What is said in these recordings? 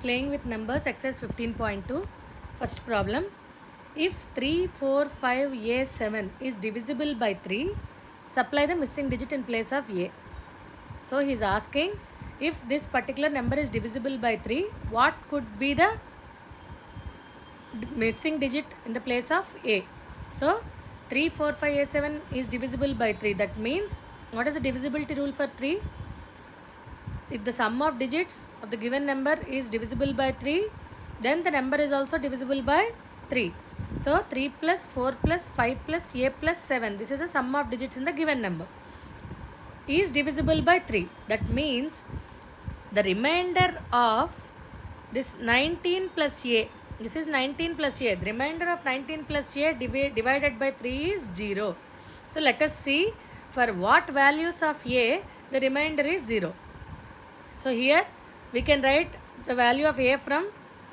Playing with numbers, exercise 15.2. First problem. If 3, 4, 5, A, 7 is divisible by 3, supply the missing digit in place of A. So he is asking, if this particular number is divisible by 3, what could be the missing digit in the place of A? So 3, 4, 5, A, 7 is divisible by 3. That means, what is the divisibility rule for 3? If the sum of digits of the given number is divisible by 3, then the number is also divisible by 3. So 3 plus 4 plus 5 plus A plus 7, this is the sum of digits in the given number, is divisible by 3. That means the remainder of this 19 plus A, this is 19 plus A, the remainder of 19 plus A divided by 3 is 0. So let us see for what values of A the remainder is 0. So here we can write the value of A from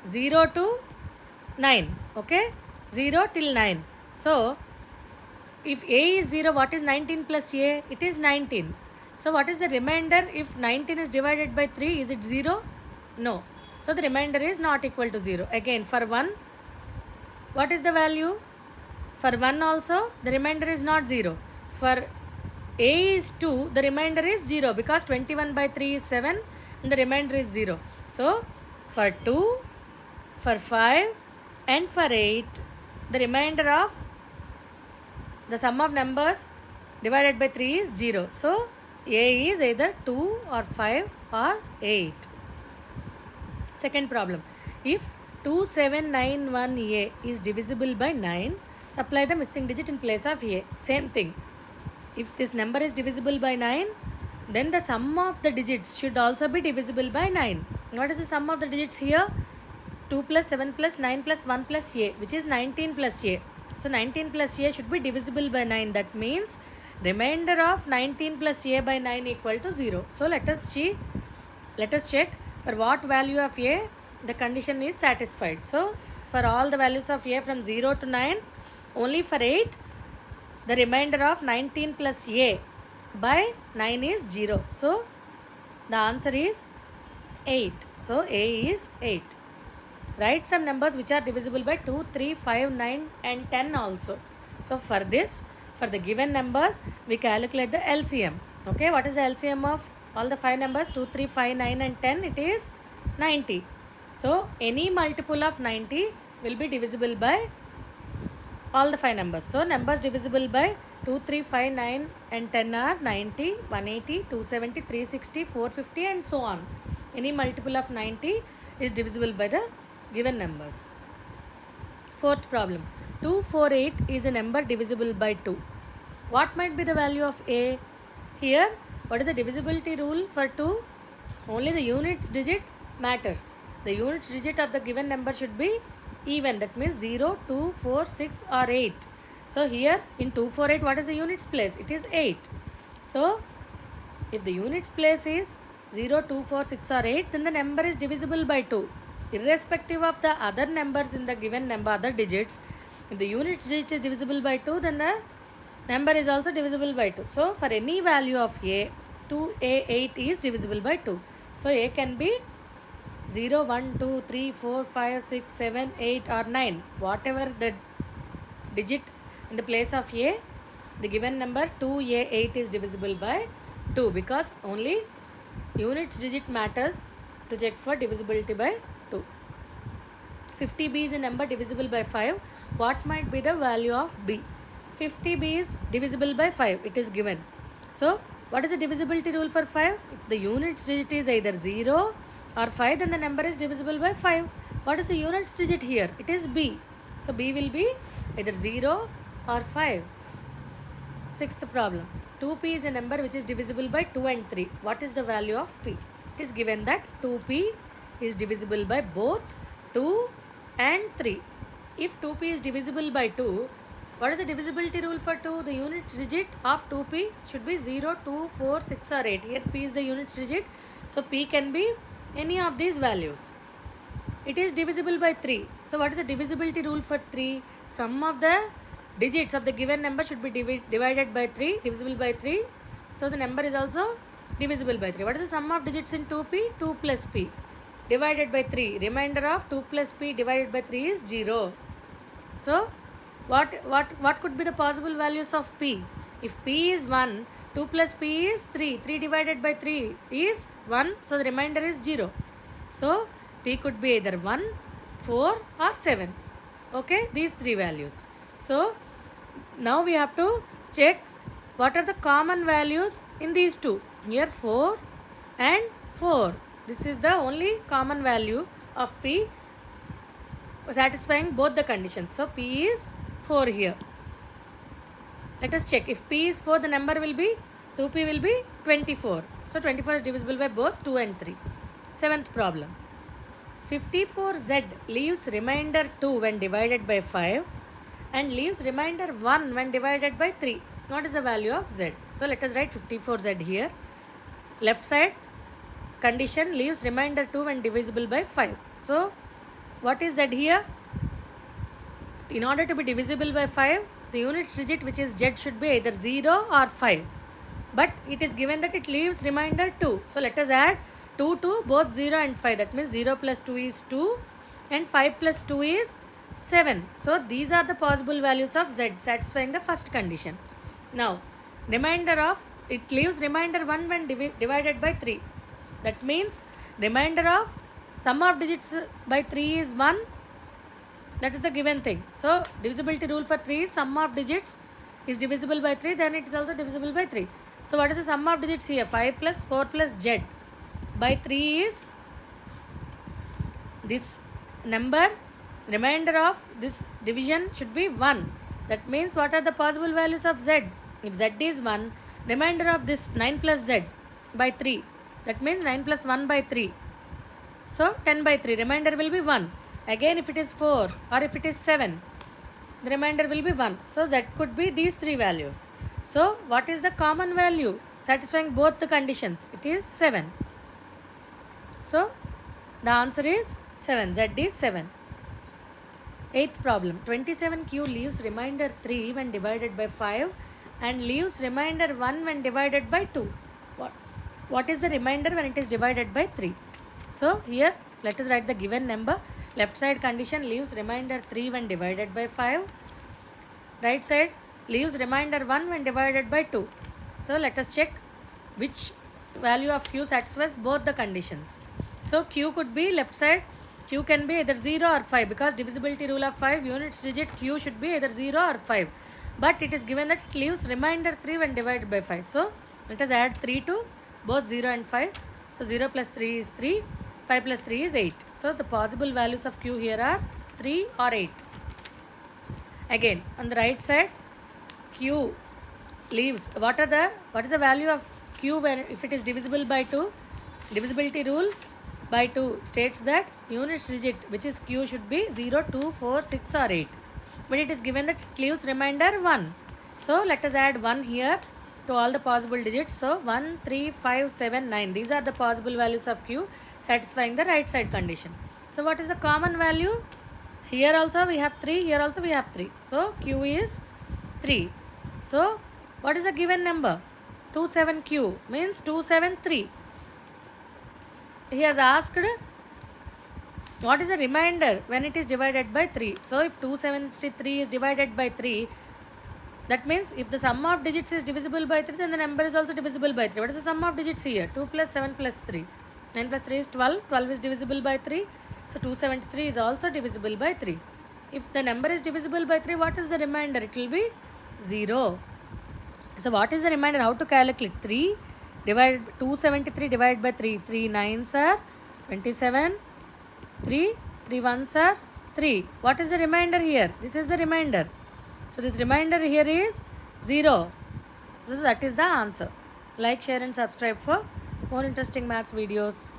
0 to 9, okay, 0 till 9. So if A is 0, what is 19 plus A? It is 19. So what is the remainder if 19 is divided by 3? Is it 0? No. So the remainder is not equal to 0. Again, for 1, what is the value? For 1 also, the remainder is not 0. For A is 2, the remainder is 0 because 21 by 3 is 7 and the remainder is 0. So for 2, for 5 and for 8, the remainder of the sum of numbers divided by 3 is 0. So A is either 2 or 5 or 8. Second problem. If 2791A is divisible by 9, supply the missing digit in place of A. Same thing. If this number is divisible by 9, then the sum of the digits should also be divisible by 9. What is the sum of the digits here? 2 plus 7 plus 9 plus 1 plus A, which is 19 plus A. So 19 plus A should be divisible by 9. That means remainder of 19 plus A by 9 equal to 0. So let us check for what value of A the condition is satisfied. So for all the values of A from 0 to 9, only for 8, the remainder of 19 plus A by 9 is 0. So the answer is 8. So A is 8. Write some numbers which are divisible by 2, 3, 5, 9 and 10 also. So for this, for the given numbers, we calculate the LCM. Okay, what is the LCM of all the 5 numbers? 2, 3, 5, 9 and 10. It is 90. So any multiple of 90 will be divisible by all the 5 numbers. So numbers divisible by 2, 3, 5, 9 and 10 are 90, 180, 270, 360, 450 and so on. Any multiple of 90 is divisible by the given numbers. Fourth problem. 248 is a number divisible by 2. What might be the value of A? Here, what is the divisibility rule for 2? Only the units digit matters. The units digit of the given number should be even. That means 0, 2, 4, 6 or 8. So here in 248, what is the units place? It is 8. So if the units place is 0, 2, 4, 6 or 8, then the number is divisible by 2. Irrespective of the other numbers in the given number, other digits, if the units digit is divisible by 2, then the number is also divisible by 2. So for any value of A, 2A8 is divisible by 2. So A can be 0, 1, 2, 3, 4, 5, 6, 7, 8 or 9. Whatever the digit in the place of A, the given number 2A8 is divisible by 2 because only units digit matters to check for divisibility by 2. 50B is a number divisible by 5. What might be the value of B? 50B is divisible by 5. It is given. So what is the divisibility rule for 5? If the units digit is either 0 or 5, then the number is divisible by 5. What is the units digit here? It is B. So B will be either 0 or 5. Sixth problem. 2P is a number which is divisible by 2 and 3. What is the value of P? It is given that 2P is divisible by both 2 and 3. If 2P is divisible by 2, what is the divisibility rule for 2? The units digit of 2P should be 0, 2, 4, 6 or 8. Here P is the units digit. So P can be any of these values. It is divisible by 3. So what is the divisibility rule for 3? Sum of the digits of the given number should be divided by 3, divisible by 3. So the number is also divisible by 3. What is the sum of digits in 2P? 2 plus P. divided by 3. Remainder of 2 plus p divided by 3 is 0. So what could be the possible values of p? If p is 1, 2 plus p is 3. 3 divided by 3 is 1. So the remainder is 0. So p could be either 1, 4 or 7. Okay, these three values. So now we have to check what are the common values in these two. Here 4 and 4. This is the only common value of p satisfying both the conditions. So p is 4 here. Let us check. If p is 4, the number will be 2p will be 24. So 24 is divisible by both 2 and 3. Seventh problem. 54z leaves remainder 2 when divided by 5 and leaves remainder 1 when divided by 3. What is the value of z? So let us write 54z here. Left side condition leaves remainder 2 when divisible by 5. So what is z here? In order to be divisible by 5, the unit digit which is z should be either 0 or 5. But it is given that it leaves remainder 2. So let us add 2 to both 0 and 5. That means 0 plus 2 is 2 and 5 plus 2 is 7. So these are the possible values of z satisfying the first condition. Now remainder of it leaves remainder 1 when divided by 3. That means remainder of sum of digits by 3 is 1. That is the given thing. So divisibility rule for 3 is sum of digits is divisible by 3, then it is also divisible by 3. So what is the sum of digits here? 5 plus 4 plus z by 3 is this number. Remainder of this division should be 1. That means what are the possible values of z? If z is 1, remainder of this 9 plus z by 3. That means 9 plus 1 by 3. So 10 by 3. Remainder will be 1. Again if it is 4 or if it is 7, the remainder will be 1. So z could be these three values. So what is the common value satisfying both the conditions? It is 7. So the answer is 7. Z is 7. Eighth problem. 27q leaves remainder 3 when divided by 5 and leaves remainder 1 when divided by 2. What is the remainder when it is divided by 3? So here let us write the given number. Left side condition leaves remainder 3 when divided by 5. Right side leaves remainder 1 when divided by 2. So let us check which value of q satisfies both the conditions. So q could be left side. Q can be either 0 or 5 because divisibility rule of 5 units digit q should be either 0 or 5. But it is given that it leaves remainder 3 when divided by 5. So let us add 3 to both 0 and 5. So 0 plus 3 is 3. 5 plus 3 is 8. So the possible values of q here are 3 or 8. Again on the right side q leaves what is the value of q when if it is divisible by 2? Divisibility rule by 2 states that unit digit which is q should be 0, 2, 4, 6 or 8. But it is given that it leaves remainder 1. So let us add 1 here to all the possible digits. So 1, 3, 5, 7, 9. These are the possible values of q satisfying the right side condition. So what is the common value? Here also we have 3, here also we have 3. So q is 3. So what is the given number? 27q means 273. He has asked what is the remainder when it is divided by 3. So if 273 is divided by 3, that means if the sum of digits is divisible by 3, then the number is also divisible by 3. What is the sum of digits here? 2 plus 7 plus 3. 9 plus 3 is 12. 12 is divisible by 3. So 273 is also divisible by 3. If the number is divisible by 3, what is the remainder? It will be 0. So what is the remainder? How to calculate? 3 divided 273 divided by 3. 3 9s are 27. 3 1s are 3. What is the remainder here? This is the remainder. So this remainder here is 0. So that is the answer. Like, share and subscribe for more interesting maths videos.